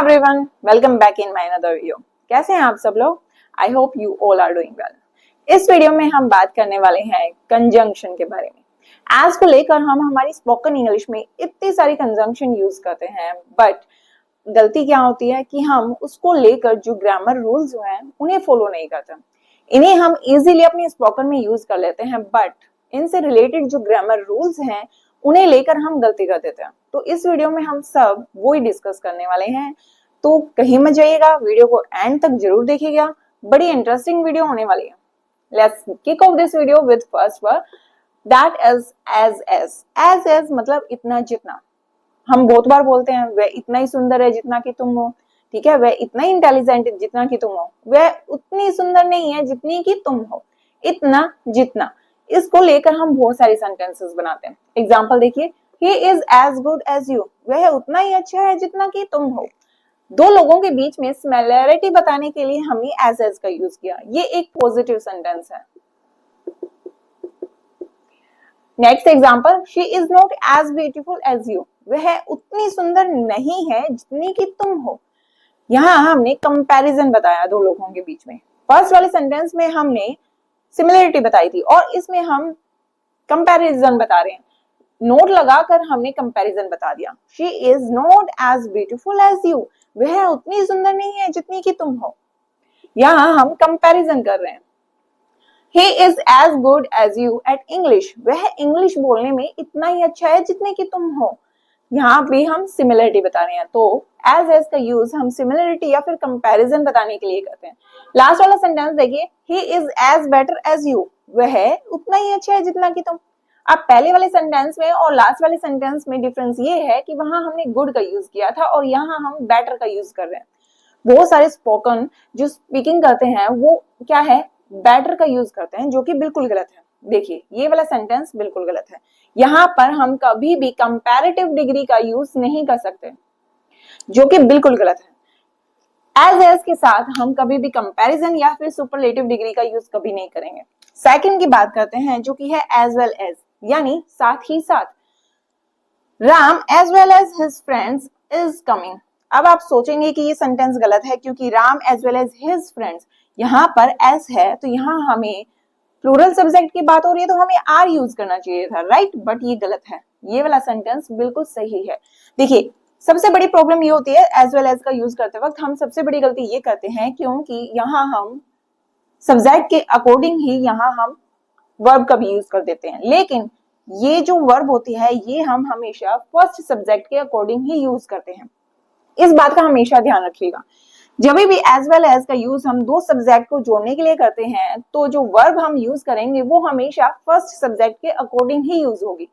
Everyone, welcome back in my another video. कैसे हैं आप सब लोग? I hope you all are doing well. इस वीडियो में हम बात करने वाले हैं कंजंक्शन के बारे में। एज को लेकर हम हमारी स्पोकन इंग्लिश में इतनी सारी कंजंक्शन यूज करते हैं, बट गलती क्या होती है कि हम उसको लेकर जो ग्रामर रूल्स जो हैं उन्हें फॉलो नहीं करते। इन्हें हम इजीली अपनी स्पोकन में यूज कर लेते हैं, बट इनसे रिलेटेड जो ग्रामर रूल्स हैं उन्हें लेकर हम गलती कर देते हैं। तो इस वीडियो में हम सब वो ही डिस्कस करने वाले हैं, तो कहीं मत जाइएगा, वीडियो को एंड तक जरूर देखिएगा, बड़ी इंटरेस्टिंग वीडियो होने वाली है। Let's kick off this video with first word, that is as as. As as मतलब इतना जितना। हम बहुत बार बोलते हैं वह इतना ही सुंदर है जितना कि तुम हो, ठीक है, वह इतना ही इंटेलिजेंट है जितना कि तुम हो, वह उतनी सुंदर नहीं है जितनी कि तुम हो। इतना जितना, इसको लेकर हम बहुत सारी सेंटेंसेस बनाते हैं। एग्जांपल देखिए, he is as good as you, वह उतना ही अच्छा है जितना कि तुम हो। दो लोगों के बीच में सिमिलैरिटी बताने के लिए हमने as का यूज किया। ये एक पॉजिटिव सेंटेंस है। Next example, she is not as beautiful as you, वह उतनी सुंदर नहीं है जितनी कि तुम हो। यहाँ हमने कंपैरिजन बताया दो लोगों के बीच में। फर्स्ट वाले सेंटेंस में हमने सिमिलरिटी बताई थी और इसमें हम कंपैरिजन बता रहे हैं। नोट लगाकर हमने कंपैरिजन बता दिया। She is not as beautiful as you, वह उतनी सुंदर नहीं है जितनी कि तुम हो। यहाँ हम कंपैरिजन कर रहे हैं। He is as good as you at English, वह इंग्लिश बोलने में इतना ही अच्छा है जितने कि तुम हो। यहाँ भी हम सिमिलरिटी बता रहे हैं, तो एज का यूज हम सिमिलरिटी या फिर कंपैरिजन बताने के लिए करते हैं। लास्ट वाला सेंटेंस देखिए, he is as better as you, वह उतना ही अच्छा है जितना कि तुम। अब पहले वाले सेंटेंस में और लास्ट वाले सेंटेंस में डिफरेंस ये है कि वहां हमने गुड का यूज किया था और यहाँ हम बेटर का यूज कर रहे हैं। बहुत सारे स्पोकन जो स्पीकिंग करते हैं वो क्या है, बेटर का यूज करते हैं, जो कि बिल्कुल गलत है। देखिए ये वाला सेंटेंस बिल्कुल गलत है। यहाँ पर हम कभी भी कंपैरेटिव डिग्री का यूज नहीं कर सकते, जो कि बिल्कुल गलत है। एज के साथ हम कभी भी कंपैरिजन या फिर सुपरलेटिव डिग्री का यूज कभी नहीं करेंगे। सेकंड की बात करते हैं, जो कि है एज वेल एज, यानी साथ ही साथ। Ram as well as his friends is coming. अब आप सोचेंगे कि ये सेंटेंस गलत है क्योंकि Ram as well as his friends, यहाँ पर एस है तो यहाँ हमें प्लूरल सब्जेक्ट की बात हो रही है तो हमें आर यूज करना चाहिए था, राइट? बट ये गलत है। ये वाला सेंटेंस बिल्कुल सही है। देखिए सबसे बड़ी प्रॉब्लम ये होती है एज वेल एज का यूज करते वक्त, हम सबसे बड़ी गलती ये करते हैं क्योंकि यहाँ हम सब्जेक्ट के अकॉर्डिंग ही यहाँ हम वर्ब का भी यूज कर देते हैं, लेकिन ये जो वर्ब होती है ये हम हमेशा फर्स्ट सब्जेक्ट के अकॉर्डिंग ही यूज करते हैं। इस बात का हमेशा ध्यान रखिएगा। जब भी एज वेल एज का यूज हम दो सब्जेक्ट को जोड़ने के लिए करते हैं तो जो वर्ब हम यूज करेंगे वो हमेशा फर्स्ट सब्जेक्ट के अकॉर्डिंग ही यूज होगी।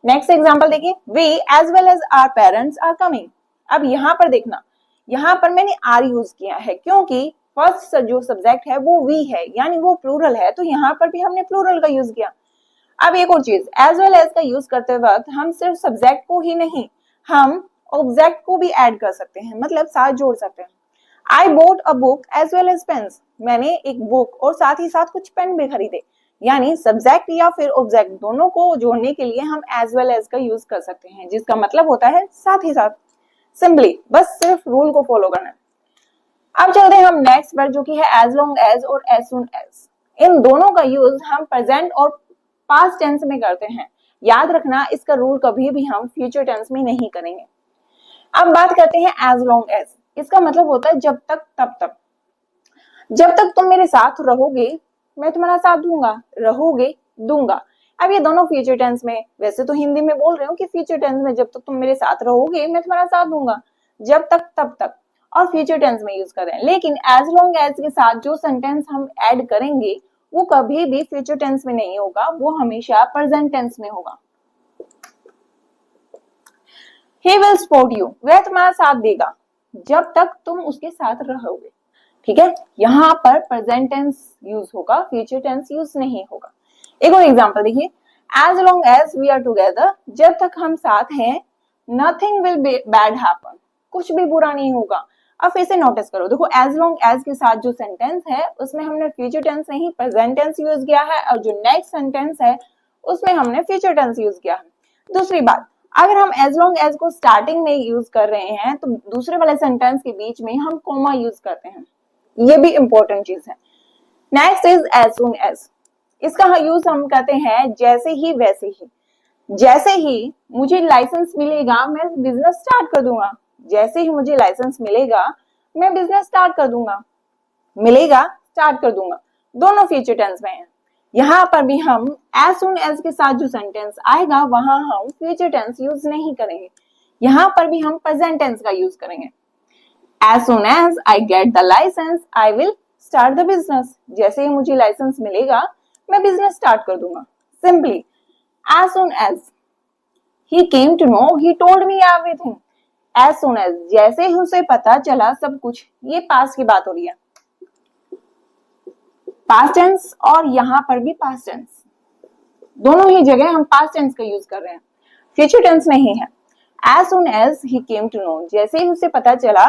नेक्स्ट एग्जांपल देखिए, we as well as our parents are coming. अब यहाँ पर देखना, यहाँ पर मैंने आर यूज किया है क्योंकि फर्स्ट जो सब्जेक्ट है वो वी है, यानी वो प्लूरल है, तो यहाँ पर भी हमने प्लूरल का यूज किया। अब एक और चीज, एज वेल एज का यूज करते वक्त हम सिर्फ सब्जेक्ट को ही नहीं, हम ऑब्जेक्ट को भी ऐड कर सकते हैं, मतलब साथ जोड़ सकते हैं। I bought a book as well as pens, मैंने एक बुक और साथ ही साथ कुछ पेन भी खरीदे, यानी सब्जेक्ट या फिर ऑब्जेक्ट दोनों को जोड़ने के लिए हम एज वेल एज का यूज कर सकते हैं, जिसका मतलब होता है साथ ही साथ। सिंपली बस सिर्फ रूल को फॉलो करना है। अब चलते हैं हम नेक्स्ट पर, जो कि है एज लॉन्ग एज और एज सून एज। इन दोनों का यूज हम प्रेजेंट और पास्ट टेंस में करते हैं। याद रखना, इसका रूल कभी भी हम फ्यूचर टेंस में नहीं करेंगे। अब बात करते हैं एज लॉन्ग एज। इसका मतलब होता है जब तक तब तक। जब तक तुम मेरे साथ रहोगे मैं तुम्हारा साथ दूंगा, रहोगे दूंगा। अब ये दोनों फ्यूचर टेंस में, वैसे तो हिंदी में बोल रही हूँ कि फ्यूचर टेंस में जब तक तुम मेरे साथ रहोगे मैं तुम्हारा साथ दूंगा, जब तक तब तक, और फ्यूचर टेंस में यूज कर रहे हैं। लेकिन एज लॉन्ग एज के साथ जो सेंटेंस हम ऐड करेंगे वो कभी भी फ्यूचर टेंस में नहीं होगा, वो हमेशा प्रेजेंट टेंस में होगा। He will support you, वह तुम्हारा साथ देगा जब तक तुम उसके साथ रहोगे, ठीक है? यहाँ पर प्रेजेंट टेंस यूज होगा, फ्यूचर टेंस यूज नहीं होगा। एक और एग्जांपल देखिए, as long as we are together, जब तक हम साथ हैं nothing will be bad happen, कुछ भी बुरा नहीं होगा। अब फिर से नोटिस करो, देखो एज लॉन्ग एज के साथ जो सेंटेंस है उसमें हमने फ्यूचर टेंस नहीं प्रेजेंट टेंस यूज किया है, और जो नेक्स्ट सेंटेंस है उसमें हमने फ्यूचर टेंस यूज किया है। दूसरी बात, अगर हम एज लॉन्ग एज को स्टार्टिंग में यूज कर रहे हैं तो दूसरे वाले सेंटेंस के बीच में हम कोमा यूज करते हैं, ये भी इंपॉर्टेंट चीज है। Next is as soon as. इसका यूज हम करते हैं जैसे ही वैसे ही। जैसे ही मुझे लाइसेंस मिलेगा मैं बिजनेस स्टार्ट कर दूंगा। जैसे ही मुझे लाइसेंस मिलेगा मैं बिजनेस स्टार्ट कर दूंगा। मिलेगा, स्टार्ट कर दूंगा, दोनों फ्यूचर टेंस में है। यहाँ पर भी हम एज सून एज के साथ जो सेंटेंस आएगा वहां हम फ्यूचर टेंस यूज नहीं करेंगे, यहाँ पर भी हम प्रेजेंट टेंस का यूज करेंगे। As soon as I get the license I will start the business. जैसे ही मुझे लाइसेंस मिलेगा मैं बिजनेस स्टार्ट कर दूंगा। Simply as soon as he came to know he told me everything. As soon as जैसे ही उसे पता चला सब कुछ, ये पास्ट की बात हो रही है, पास्ट टेंस और यहाँ पर भी पास्ट टेंस, दोनों ही जगह हम पास्ट टेंस का यूज कर रहे हैं, फ्यूचर टेंस नहीं है। As soon as he came to know, जैसे ही उसे पता चला,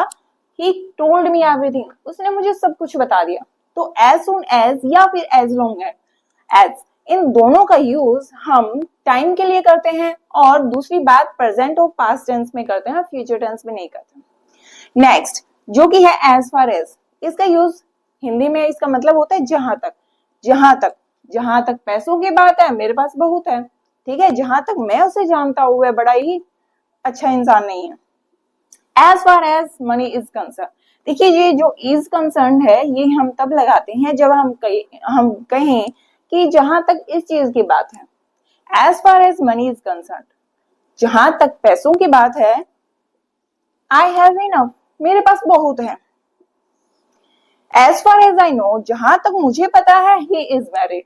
ही टोल्ड मी एवरीथिंग, उसने मुझे सब कुछ बता दिया। तो एज सून एज या फिर एज लॉन्ग एज, इन दोनों का यूज हम टाइम के लिए करते हैं और दूसरी बात प्रेजेंट और पास्ट टेंस में करते हैं, फ्यूचर टेंस में नहीं करते। नेक्स्ट जो कि है एज फार एज, इसका यूज हिंदी में इसका मतलब होता है जहां तक। जहां तक पैसों की बात है मेरे पास बहुत है, ठीक है, जहां तक मैं उसे जानता हूं वह बड़ा ही अच्छा इंसान नहीं है। As far as money is concern, देखिए ये जो इज कंसर्न है ये हम तब लगाते हैं जब हम कहें कि जहां तक इस चीज की बात है। As far as money is concern, जहां तक पैसों की बात है, आई हैव इनफ, मेरे पास बहुत है। As far as I know, जहां तक मुझे पता है, he is married.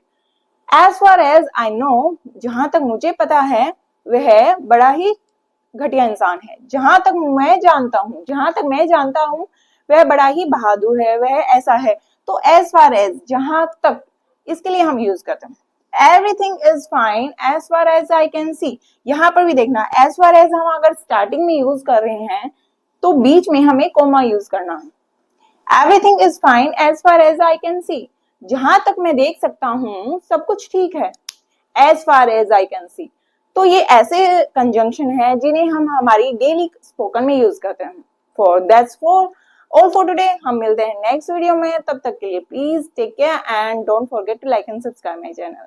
As far as I know, जहां तक मुझे पता है वह बड़ा ही घटिया इंसान है। जहां तक मैं जानता हूं वह बड़ा ही बहादुर है, वह ऐसा है। तो as far as जहां तक, इसके लिए हम यूज करते हैं। Everything is fine as far as I can see, यहाँ पर भी देखना as far as हम अगर स्टार्टिंग में यूज कर रहे हैं तो बीच में हमें कोमा यूज करना है। Everything is fine as far as I can see, जहां तक मैं देख सकता हूं सब कुछ ठीक है। As far as I can see, तो ये ऐसे कंजंक्शन है जिन्हें हम हमारी डेली स्पोकन में यूज करते हैं। That's all for today। हम मिलते हैं नेक्स्ट वीडियो में, तब तक के लिए please take care and don't forget to like and subscribe my channel.